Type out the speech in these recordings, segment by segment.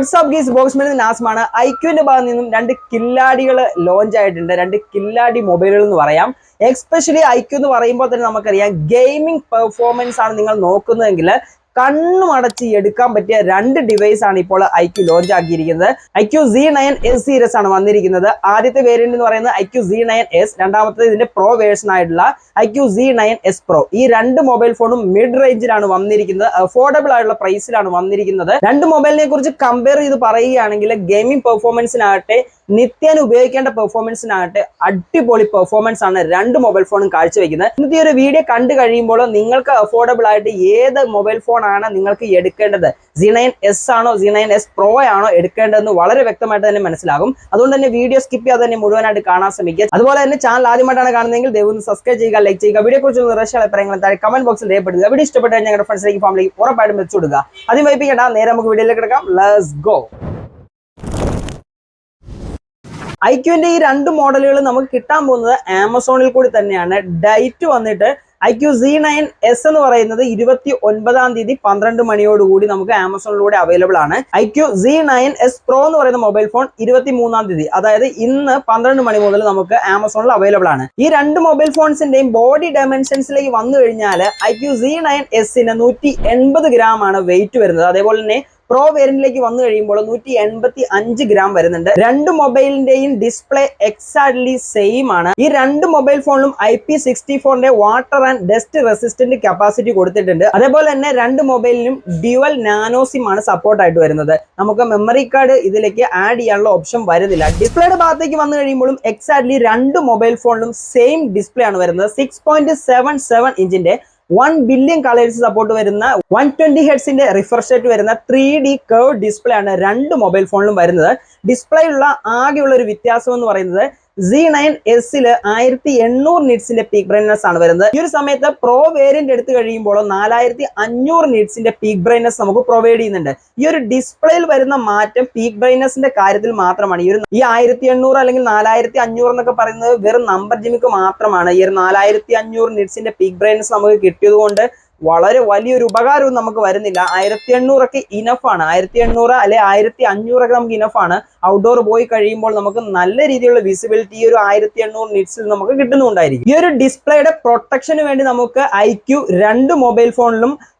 WhatsApp ഗീസ് ബോക്സ്മെൻ നാസ്മാണ്. ഐക്യുവിന്റെ ഭാഗത്ത് നിന്നും രണ്ട് കില്ലാടികൾ ലോഞ്ച് ആയിട്ടുണ്ട്. രണ്ട് കില്ലാടി മൊബൈലുകൾ എന്ന് പറയാം. എക്സ്പെഷ്യലി ഐക്യു എന്ന് പറയുമ്പോൾ തന്നെ നമുക്കറിയാം ഗെയിമിംഗ് പെർഫോമൻസ് ആണ് നിങ്ങൾ നോക്കുന്നതെങ്കിൽ കണ്ണും അടച്ച് എടുക്കാൻ പറ്റിയ രണ്ട് ഡിവൈസ് ആണ് ഇപ്പോൾ ഐക്യു ലോഞ്ച് ആക്കിയിരിക്കുന്നത്. ഐക്യു Z9S സീരീസ് ആണ് വന്നിരിക്കുന്നത്. ആദ്യത്തെ വേരിയന്റ് എന്ന് പറയുന്നത് ഐക്യു Z9S, രണ്ടാമത്തെ ഇതിന്റെ പ്രോ വേർഷൻ ആയിട്ടുള്ള ഐക്യു Z9S Pro. ഈ രണ്ട് മൊബൈൽ ഫോണും മിഡ് റേഞ്ചിലാണ് വന്നിരിക്കുന്നത്, അഫോർഡബിൾ ആയിട്ടുള്ള പ്രൈസിലാണ് വന്നിരിക്കുന്നത്. രണ്ട് മൊബൈലിനെ കുറിച്ച് കമ്പയർ ചെയ്ത് പറയുകയാണെങ്കിൽ ഗെയിമിംഗ് പെർഫോമൻസിനാകട്ടെ നിത്യേന ഉപയോഗിക്കേണ്ട പെർഫോമൻസിനാകട്ടെ അടിപൊളി പെർഫോമൻസ് ആണ് രണ്ട് മൊബൈൽ ഫോണും കാഴ്ചവെക്കുന്നത്. ഇന്നത്തെ ഒരു വീഡിയോ കണ്ടു കഴിയുമ്പോൾ നിങ്ങൾക്ക് അഫോർഡബിൾ ആയിട്ട് ഏത് മൊബൈൽ ഫോൺ ആണ് നിങ്ങൾക്ക് എടുക്കേണ്ടത്, Z9S ആണോ Z9S Pro ആണോ എടുക്കേണ്ടതെന്ന് വളരെ വ്യക്തമായിട്ട് തന്നെ മനസ്സിലാകും. അതുകൊണ്ട് തന്നെ വീഡിയോ സ്കിപ്പ് ചെയ്യാതെ തന്നെ മുഴുവനായിട്ട് കാണാൻ ശ്രമിക്കുക. അതുപോലെ തന്നെ ചാനൽ ആദ്യമായിട്ടാണ് കാണുന്നതെങ്കിൽ ദയവ് സബ്സ്ക്രൈബ് ചെയ്യുക, ലൈക്ക് ചെയ്യുക. വീഡിയോ കുറിച്ചുള്ള നിർദ്ദേശങ്ങൾ അഭിപ്രായങ്ങളും താഴെ കമന്റ് ബോക്സിൽ രേഖപ്പെടുത്തുക. വീഡിയോ ഇഷ്ടപ്പെട്ടാൽ ഞങ്ങളുടെ ഫ്രണ്ട്സിലേക്ക് ഫാമിലിക്ക് ഉറപ്പായിട്ടും വെച്ചു കൊടുക്കുക. ആദ്യം വൈപ്പിക്കേണ്ട, നേരെ നമുക്ക് വീഡിയോയിലേക്ക് കിടക്കാം. Let's go. ഐക്യുവിന്റെ ഈ രണ്ട് മോഡലുകൾ നമുക്ക് കിട്ടാൻ പോകുന്നത് ആമസോണിൽ കൂടി തന്നെയാണ്. ഡേറ്റ് വന്നിട്ട് ഐക്യു Z9S എന്ന് പറയുന്നത് 29-ാം തീയതി 12 മണിയോടുകൂടി നമുക്ക് ആമസോണിലൂടെ അവൈലബിൾ ആണ്. ഐക്യു Z9S Pro എന്ന് പറയുന്ന മൊബൈൽ ഫോൺ 23-ാം തീയതി, അതായത് ഇന്ന് 12 മണി മുതൽ നമുക്ക് ആമസോണിൽ അവൈലബിൾ ആണ്. ഈ രണ്ട് മൊബൈൽ ഫോൺസിന്റെയും ബോഡി ഡയമെൻഷൻസിലേക്ക് വന്നു കഴിഞ്ഞാൽ ഐക്യു Z9S-ന് 180 ഗ്രാം ആണ് വെയിറ്റ് വരുന്നത്. അതേപോലെ തന്നെ പ്രോ വേരിയന്റിലേക്ക് വന്നു കഴിയുമ്പോൾ 185 ഗ്രാം വരുന്നുണ്ട്. രണ്ട് മൊബൈലിന്റെയും ഡിസ്പ്ലേ എക്സാക്ട്ലി സെയിം ആണ്. ഈ രണ്ട് മൊബൈൽ ഫോണിലും IP64 water and dust resistant capacity കൊടുത്തിട്ടുണ്ട്. അതേപോലെ തന്നെ രണ്ട് മൊബൈലിനും ഡ്യുവൽ നാനോ സിം ആണ് സപ്പോർട്ട് ആയിട്ട് വരുന്നത്. നമുക്ക് മെമ്മറി കാർഡ് ഇതിലേക്ക് ആഡ് ചെയ്യാനുള്ള ഓപ്ഷൻ വരുന്നില്ല. ഡിസ്പ്ലേയുടെ ഭാഗത്തേക്ക് വന്നു കഴിയുമ്പോഴും എക്സാക്ട്ലി രണ്ട് മൊബൈൽ ഫോണിലും സെയിം ഡിസ്പ്ലേ ആണ് വരുന്നത്. 6.77 ഇഞ്ചിന്റെ 1 ബില്യൺ കളേഴ്സ് സപ്പോർട്ട് വരുന്ന 120 ഹെർട്സിന്റെ റിഫ്രഷ് റേറ്റ് വരുന്ന 3D കർവ് ഡിസ്പ്ലേ ആണ് രണ്ട് മൊബൈൽ ഫോണിലും വരുന്നത്. ഡിസ്പ്ലേയുള്ള ആകെയുള്ള ഒരു വ്യത്യാസം എന്ന് പറയുന്നത് Z9S-ല് 1800 നിറ്റ്സിന്റെ പീക്ക് ബ്രൈറ്റ്നസ് ആണ് വരുന്നത്. ഈ ഒരു സമയത്ത് പ്രോ വേരിയന്റ് എടുത്തു കഴിയുമ്പോൾ 4500 നിറ്റ്സിന്റെ പീക്ക് ബ്രൈറ്റ്നസ് നമുക്ക് പ്രൊവൈഡ് ചെയ്യുന്നുണ്ട്. ഈ ഒരു ഡിസ്പ്ലേയിൽ വരുന്ന മാറ്റം പീക്ക് ബ്രൈറ്റ്നസിന്റെ കാര്യത്തിൽ മാത്രമാണ്. ഈ 1800 അല്ലെങ്കിൽ 4500 എന്നൊക്കെ പറയുന്നത് വെറും നമ്പർ ജിമിക്ക് മാത്രമാണ്. ഈ ഒരു 4500 നിറ്റ്സിന്റെ പീക്ക് ബ്രൈറ്റ്നസ് നമുക്ക് കിട്ടിയത് കൊണ്ട് വളരെ വലിയൊരു ഉപകാരവും നമുക്ക് വരുന്നില്ല. 1800 ഒക്കെ ഇനഫ് ആണ്. 1800 അല്ലെ 1500 ഒക്കെ നമുക്ക് ഇനഫ് ആണ്. ഔട്ട്ഡോർ പോയി കഴിയുമ്പോൾ നമുക്ക് നല്ല രീതിയിലുള്ള വിസിബിലിറ്റി ഈ ഒരു 1800 നിറ്റ്സിൽ നമുക്ക് കിട്ടുന്നുണ്ടായിരിക്കും. ഈ ഒരു ഡിസ്പ്ലേയുടെ പ്രൊട്ടക്ഷന് വേണ്ടി നമുക്ക് ഐക്യു രണ്ട് മൊബൈൽ ഫോണിലും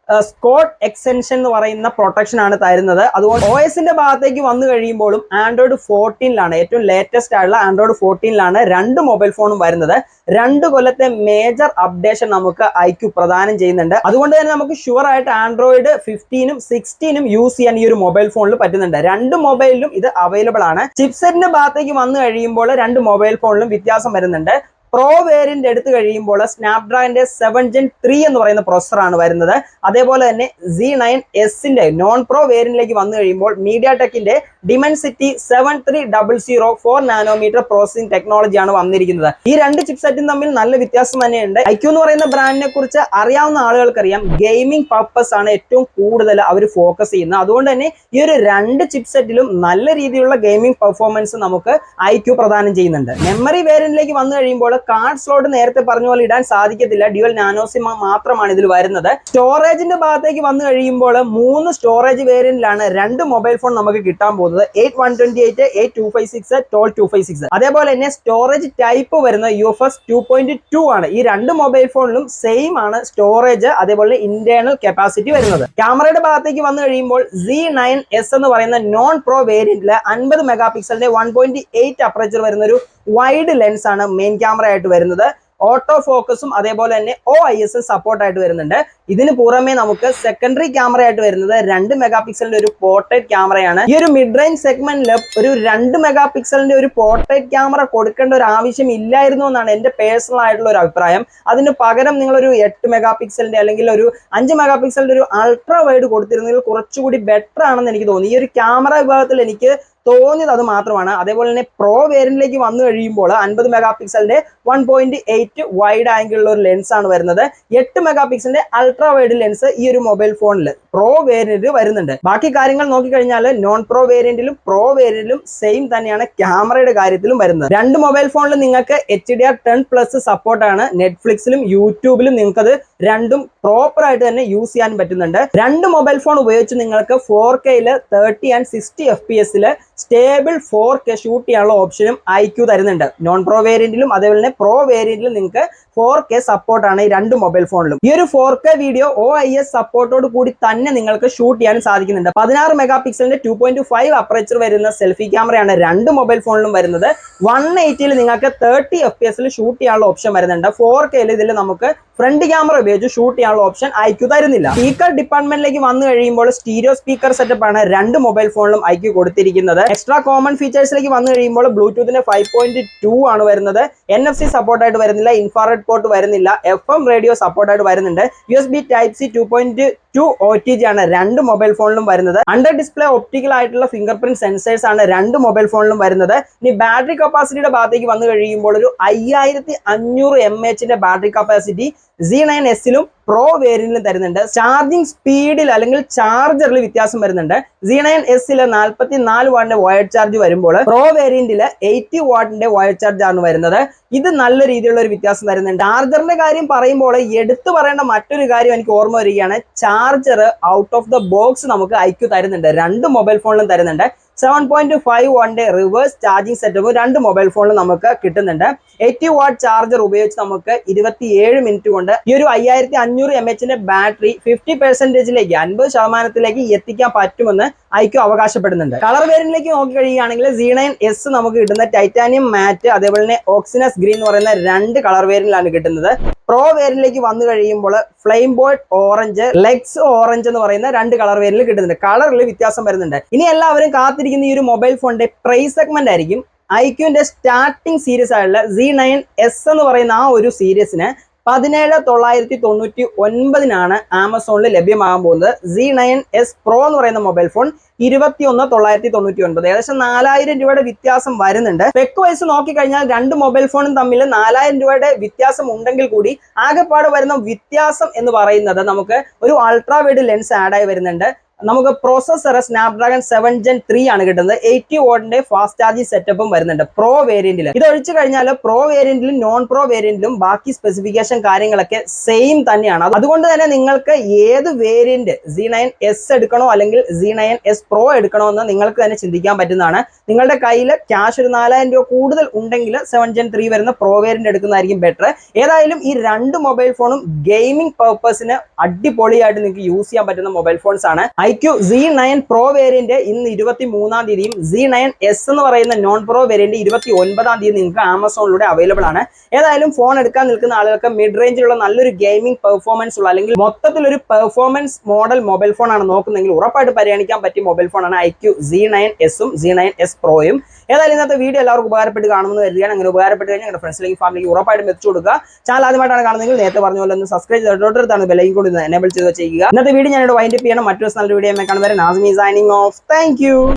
സ്കോട്ട് എക്സ്റ്റൻഷൻ എന്ന് പറയുന്ന പ്രൊട്ടക്ഷൻ ആണ് തരുന്നത്. അതുകൊണ്ട് OS-ന്റെ ഭാഗത്തേക്ക് വന്നു കഴിയുമ്പോഴും ആൻഡ്രോയിഡ് 14-ലാണ്, ഏറ്റവും ലേറ്റസ്റ്റ് ആയിട്ടുള്ള ആൻഡ്രോയിഡ് 14-ലാണ് രണ്ട് മൊബൈൽ ഫോണും വരുന്നത്. 2 കൊല്ലത്തെ മേജർ അപ്ഡേഷൻ നമുക്ക് ഐക്യു പ്രദാനം ചെയ്യുന്നുണ്ട്. അതുകൊണ്ട് തന്നെ നമുക്ക് ഷുവർ ആയിട്ട് ആൻഡ്രോയിഡ് 15-നും 16-നും യൂസ് ചെയ്യാൻ ഈ ഒരു മൊബൈൽ ഫോണിൽ പറ്റുന്നുണ്ട്. രണ്ട് മൊബൈലിലും ഇത് അവൈലബിൾ ആണ്. ചിപ്സെറ്റിന്റെ ഭാഗത്തേക്ക് വന്നു കഴിയുമ്പോൾ രണ്ട് മൊബൈൽ ഫോണിലും വ്യത്യാസം വരുന്നുണ്ട്. പ്രോ വേരിയന്റ് എടുത്തു കഴിയുമ്പോൾ സ്നാപ്ഡ്രാഗന്റെ 7 Gen 3 എന്ന് പറയുന്ന പ്രോസസർ ആണ് വരുന്നത്. അതേപോലെ തന്നെ Z9S-ന്റെ നോൺ പ്രോ വേരിയന്റിലേക്ക് വന്നു കഴിയുമ്പോൾ മീഡിയാടെക്കിന്റെ ഡിമെൻസിറ്റി 7300 4 നാനോമീറ്റർ പ്രോസസിംഗ് ടെക്നോളജിയാണ് വന്നിരിക്കുന്നത്. ഈ രണ്ട് ചിപ്സെറ്റും തമ്മിൽ നല്ല വ്യത്യാസം തന്നെയുണ്ട്. ഐക്യു എന്ന് പറയുന്ന ബ്രാൻഡിനെ കുറിച്ച് അറിയാവുന്ന ആളുകൾക്കറിയാം ഗെയിമിംഗ് പർപ്പസ് ആണ് ഏറ്റവും കൂടുതൽ അവർ ഫോക്കസ് ചെയ്യുന്നത്. അതുകൊണ്ട് തന്നെ ഈ ഒരു രണ്ട് ചിപ്സെറ്റിലും നല്ല രീതിയിലുള്ള ഗെയിമിംഗ് പെർഫോമൻസ് നമുക്ക് ഐക്യു പ്രദാനം ചെയ്യുന്നുണ്ട്. മെമ്മറി വേരിയന്റിലേക്ക് വന്നു കഴിയുമ്പോൾ കാർഡ് സ്ലോട്ട് നേരത്തെ പറഞ്ഞ പോലെ ഇടാൻ സാധിക്കത്തില്ല. ഡ്യുവൽ നാനോ സിം മാത്രമാണ് ഇതിൽ വരുന്നത്. സ്റ്റോറേജിന്റെ ഭാഗത്തേക്ക് വന്നു കഴിയുമ്പോൾ 3 സ്റ്റോറേജ് വേരിയന്റിലാണ് രണ്ട് മൊബൈൽ ഫോൺ നമുക്ക് കിട്ടാൻ പോകുന്നത്. 8/128, 8/256, 12/256. അതേപോലെ തന്നെ സ്റ്റോറേജ് ടൈപ്പ് വരുന്നത് UFS 2.2 ആണ്. ഈ രണ്ട് മൊബൈൽ ഫോണിലും സെയിം ആണ് സ്റ്റോറേജ്, അതേപോലെ ഇന്റേണൽ കപ്പാസിറ്റി വരുന്നത്. ക്യാമറയുടെ ഭാഗത്തേക്ക് വന്നു കഴിയുമ്പോൾ Z9S എന്ന് പറയുന്ന നോൺ പ്രോ വേരിയന്റില് 50 മെഗാ പിക്സലിന്റെ 1.8 അപ്പറേച്ചർ വരുന്ന ഒരു വൈഡ് ലെൻസ് ആണ് മെയിൻ ക്യാമറ ആയിട്ട് വരുന്നത്. ഓട്ടോ ഫോക്കസും അതേപോലെ തന്നെ OIS സപ്പോർട്ട് ആയിട്ട് വരുന്നുണ്ട്. ഇതിന് പുറമെ നമുക്ക് സെക്കൻഡറി ക്യാമറ ആയിട്ട് വരുന്നത് 2 മെഗാ പിക്സലിന്റെ ഒരു പോർട്രേറ്റ് ക്യാമറയാണ്. ഈ ഒരു മിഡ് റേഞ്ച് സെഗ്മെന്റിൽ ഒരു 2 മെഗാ പിക്സലിന്റെ ഒരു പോർട്രേറ്റ് ക്യാമറ കൊടുക്കേണ്ട ഒരു ആവശ്യം ഇല്ലായിരുന്നു എന്നാണ് എന്റെ പേഴ്സണൽ ആയിട്ടുള്ള ഒരു അഭിപ്രായം. അതിന് പകരം നിങ്ങളൊരു 8 മെഗാ പിക്സലിന്റെ അല്ലെങ്കിൽ ഒരു 5 മെഗാ പിക്സലിന്റെ ഒരു അൾട്രാ വൈഡ് കൊടുത്തിരുന്നെങ്കിൽ കുറച്ചുകൂടി ബെറ്റർ ആണെന്ന് എനിക്ക് തോന്നി. ഈ ഒരു ക്യാമറ വിഭാഗത്തിൽ എനിക്ക് തോന്നിയത് അത് മാത്രമാണ്. അതേപോലെ തന്നെ പ്രോ വേരിയന്റിലേക്ക് വന്നു കഴിയുമ്പോൾ 50 മെഗാ പിക്സലിന്റെ 1.8 വൈഡ് ആംഗിൾ ഉള്ള ഒരു ലെൻസ് ആണ് വരുന്നത്. 8 മെഗാ പിക്സലിന്റെ അൾട്രാ വൈഡ് ലെൻസ് ഈ ഒരു മൊബൈൽ ഫോണിൽ പ്രോ വേരിയന്റ് വരുന്നുണ്ട്. ബാക്കി കാര്യങ്ങൾ നോക്കിക്കഴിഞ്ഞാൽ നോൺ പ്രോ വേരിയന്റിലും പ്രോ വേരിയന്റിലും സെയിം തന്നെയാണ് ക്യാമറയുടെ കാര്യത്തിലും വരുന്നത്. രണ്ട് മൊബൈൽ ഫോണിൽ നിങ്ങൾക്ക് HDR10+ സപ്പോർട്ടാണ്. നെറ്റ്ഫ്ലിക്സിലും യൂട്യൂബിലും നിങ്ങൾക്കത് രണ്ടും പ്രോപ്പർ ആയിട്ട് തന്നെ യൂസ് ചെയ്യാൻ പറ്റുന്നുണ്ട്. രണ്ട് മൊബൈൽ ഫോൺ ഉപയോഗിച്ച് നിങ്ങൾക്ക് 4K 30 and 60 FPS stable 4K shoot ചെയ്യാനുള്ള ഓപ്ഷനും iQOO തരുന്നുണ്ട്. നോൺ പ്രോ വേരിയന്റിലും അതേപോലെ തന്നെ പ്രോ വേരിയന്റിലും നിങ്ങൾക്ക് 4K സപ്പോർട്ടാണ് ഈ രണ്ട് മൊബൈൽ ഫോണിലും. ഈ ഒരു 4K വീഡിയോ OIS സപ്പോർട്ടോട് കൂടി തന്നെ നിങ്ങൾക്ക് ഷൂട്ട് ചെയ്യാൻ സാധിക്കുന്നുണ്ട്. 16 മെഗാ പിക്സലിന്റെ 2.5 അപ്പറേച്ചർ വരുന്ന സെൽഫി ക്യാമറയാണ് രണ്ട് മൊബൈൽ ഫോണിലും വരുന്നത്. 180 നിങ്ങൾക്ക് 30 FPS ഷൂട്ട് ചെയ്യാനുള്ള ഓപ്ഷൻ വരുന്നുണ്ട്. 4K ഇതിൽ നമുക്ക് ഫ്രണ്ട് ക്യാമറ ഉപയോഗിച്ച് ഷൂട്ട് ചെയ്യാനുള്ള ഓപ്ഷൻ iQOO തരുന്നില്ല. സ്പീക്കർ ഡിപ്പാർട്ട്മെന്റിലേക്ക് വന്നു കഴിയുമ്പോൾ സ്റ്റീരിയോ സ്പീക്കർ സെറ്റപ്പ് ആണ് രണ്ട് മൊബൈൽ ഫോണിലും iQOO കൊടുത്തിരിക്കുന്നത്. എക്സ്ട്രാ കോമൺ ഫീച്ചേഴ്സിലേക്ക് വന്നു കഴിയുമ്പോൾ ബ്ലൂടൂത്തിന്റെ 5.2 ആണ് വരുന്നത്. NFC സപ്പോർട്ടായിട്ട് വരുന്നില്ല, ഇൻഫ്രാറെഡ് പോർട്ട് വരുന്നില്ല, FM റേഡിയോ സപ്പോർട്ടായിട്ട് വരുന്നുണ്ട്. USB Type-C 2.2 OTG ആണ് രണ്ട് മൊബൈൽ ഫോണിലും വരുന്നത്. അണ്ടർ ഡിസ്പ്ലേ ഒപ്റ്റിക്കൽ ആയിട്ടുള്ള ഫിംഗർ പ്രിന്റ് സെൻസേഴ്സ് ആണ് രണ്ട് മൊബൈൽ ഫോണിലും വരുന്നത്. ഇനി ബാറ്ററി കപ്പാസിറ്റിയുടെ ഭാഗത്തേക്ക് വന്നു കഴിയുമ്പോൾ ഒരു 5500 mAh battery capacity Z9S pro വേരിയന്റിലും തരുന്നുണ്ട്. ചാർജിങ് സ്പീഡിൽ അല്ലെങ്കിൽ ചാർജറിൽ വ്യത്യാസം വരുന്നുണ്ട്. Z9S 44 വാട്ടിന്റെ വയർഡ് ചാർജ് വരുമ്പോൾ പ്രോ വേരിയന്റിൽ 80 വാട്ടിന്റെ വയർഡ് ചാർജ് ആണ് വരുന്നത്. ഇത് നല്ല രീതിയിലുള്ള ഒരു വ്യത്യാസം തരുന്നുണ്ട്. ചാർജറിന്റെ കാര്യം പറയുമ്പോൾ എടുത്തു പറയേണ്ട മറ്റൊരു കാര്യം എനിക്ക് ഓർമ്മ വരികയാണ്. Charger out of the box നമുക്ക് iQOO തരുന്നുണ്ട്. രണ്ട് മൊബൈൽ ഫോണിലും തരുന്നുണ്ട്. 7.5 വാട്ടിന്റെ റിവേഴ്സ് ചാർജിങ് സെറ്റപ്പ് രണ്ട് മൊബൈൽ ഫോണിൽ നമുക്ക് കിട്ടുന്നുണ്ട്. 80 വാട്ട് ചാർജർ ഉപയോഗിച്ച് നമുക്ക് 27 മിനിറ്റ് കൊണ്ട് ഈ ഒരു 5500 mAh ബാറ്ററി 50%ലേക്ക് 50% എത്തിക്കാൻ പറ്റുമെന്ന് iQOO അവകാശപ്പെടുന്നുണ്ട്. കളർ വേരിയന്റിലേക്ക് നോക്കി കഴിയുകയാണെങ്കിൽ Z9S നമുക്ക് കിട്ടുന്ന ടൈറ്റാനിയം മാറ്റ് അതേപോലെ തന്നെ ഓക്സിനസ് ഗ്രീൻ എന്ന് പറയുന്ന രണ്ട് കളർ വേരിയന്റിലാണ് കിട്ടുന്നത്. പ്രോ വേരിയന്റിലേക്ക് വന്നു കഴിയുമ്പോൾ ഫ്ലെയിം ബോയ്ഡ് ഓറഞ്ച്, ലെക്സ് ഓറഞ്ച് എന്ന് പറയുന്ന രണ്ട് കളർ വേരിയന്റിൽ കിട്ടുന്നുണ്ട്. കളറിൽ വ്യത്യാസം വരുന്നുണ്ട്. ഇനി എല്ലാവരും കാത്തിരിക്കുന്ന ഈ ഒരു മൊബൈൽ ഫോണിന്റെ പ്രൈസ് സെഗ്മെന്റ് ആയിരിക്കും. iQOOന്റെ സ്റ്റാർട്ടിംഗ് സീരീസ് ആയിട്ടുള്ള Z9S എന്ന് പറയുന്ന ആ ഒരു സീരീസിന് 17,999 ആമസോണിൽ ലഭ്യമാകാൻ പോകുന്നത്. Z9S Pro എന്ന് പറയുന്ന മൊബൈൽ ഫോൺ 21,999, ഏകദേശം 4000 രൂപയുടെ വ്യത്യാസം വരുന്നുണ്ട്. സ്പെക് വൈസ് നോക്കിക്കഴിഞ്ഞാൽ രണ്ട് മൊബൈൽ ഫോണും തമ്മിൽ 4000 രൂപയുടെ വ്യത്യാസം ഉണ്ടെങ്കിൽ കൂടി ആകെപ്പാട് വരുന്ന വ്യത്യാസം എന്ന് പറയുന്നത് നമുക്ക് ഒരു അൾട്രാ വൈഡ് ലെൻസ് ആഡായി വരുന്നുണ്ട്. നമുക്ക് പ്രോസസർ സ്നാപ്ഡ്രാഗൺ 7 Gen 3 ആണ് കിട്ടുന്നത്. 80 വാട്ടിന്റെ ഫാസ്റ്റ് ചാർജിങ് സെറ്റപ്പും വരുന്നുണ്ട് പ്രോ വേരിയന്റിൽ. ഇത് ഒഴിച്ചു കഴിഞ്ഞാൽ പ്രോ വേരിയന്റിലും നോൺ പ്രോ വേരിയന്റിലും ബാക്കി സ്പെസിഫിക്കേഷൻ കാര്യങ്ങളൊക്കെ സെയിം തന്നെയാണ്. അതുകൊണ്ട് തന്നെ നിങ്ങൾക്ക് ഏത് വേരിയന്റ് Z9S എടുക്കണോ അല്ലെങ്കിൽ Z9S Pro എടുക്കണോ എന്ന് നിങ്ങൾക്ക് തന്നെ ചിന്തിക്കാൻ പറ്റുന്നതാണ്. നിങ്ങളുടെ കയ്യിൽ ക്യാഷ് ഒരു 4000 രൂപ കൂടുതൽ ഉണ്ടെങ്കിൽ 7 Gen 3 വരുന്ന പ്രോ വേരിയന്റ് എടുക്കുന്നതായിരിക്കും ബെറ്റർ. ഏതായാലും ഈ രണ്ട് മൊബൈൽ ഫോണും ഗെയിമിംഗ് പർപ്പസിന് അടിപൊളിയായിട്ട് നിങ്ങൾക്ക് യൂസ് ചെയ്യാൻ പറ്റുന്ന മൊബൈൽ ഫോൺസ് ആണ്. iQOO Z9 Pro വേരിയന്റ് ഇന്ന് 23-ാം തീയതിയും Z9S എന്ന് പറയുന്ന നോൺ പ്രോ വേരിയന്റ് 29-ാം തീയതി നിങ്ങൾക്ക് ആമസോണിലൂടെ അവൈലബിൾ ആണ്. ഏതായാലും ഫോൺ എടുക്കാൻ നിൽക്കുന്ന ആളുകൾക്ക് മിഡ് റേഞ്ചിലുള്ള നല്ലൊരു ഗെയിമിംഗ് പെർഫോമൻസ് ഉള്ള അല്ലെങ്കിൽ മൊത്തത്തിലൊരു പെർഫോമൻസ് മോഡൽ മൊബൈൽ ഫോൺ ആണ് നോക്കുന്നെങ്കിൽ ഉറപ്പായിട്ട് പരിഗണിക്കാൻ പറ്റിയ മൊബൈൽ ഫോണാണ് iQOO Z9S-ഉം Z9S Pro-യും. ഏതായാലും ഇന്നത്തെ വീഡിയോ എല്ലാവർക്കും ഉപകാരപ്പെട്ട് കാണുമെന്ന് കരുതിയാണ്. അങ്ങനെ ഉപകാരപ്പെട്ട് കഴിഞ്ഞാൽ നിങ്ങളുടെ ഫ്രണ്ട്സിലേക്ക് ഫാമിലിക്ക് ഉറപ്പായിട്ടും എത്തിച്ചു കൊടുക്കുക. ചാനൽ ആദ്യമായിട്ടാണ് കാണുന്നതെങ്കിൽ നേരത്തെ പറഞ്ഞ പോലെ ഒന്ന് സബ്സ്ക്രൈബ് ചെയ്തിട്ടാണ് ബെല്ലൈക്കൺ കൂടി എനേബിൾ ചെയ്ത് വെച്ചിരിക്കുക. ഇന്നത്തെ വീഡിയോ ഞാനിവിടെ വൈൻഡ് അപ്പ് ചെയ്യണം. മറ്റൊരു നല്ല വീഡിയോ കാണുന്നവരെ Nasimi signing off. Thank you.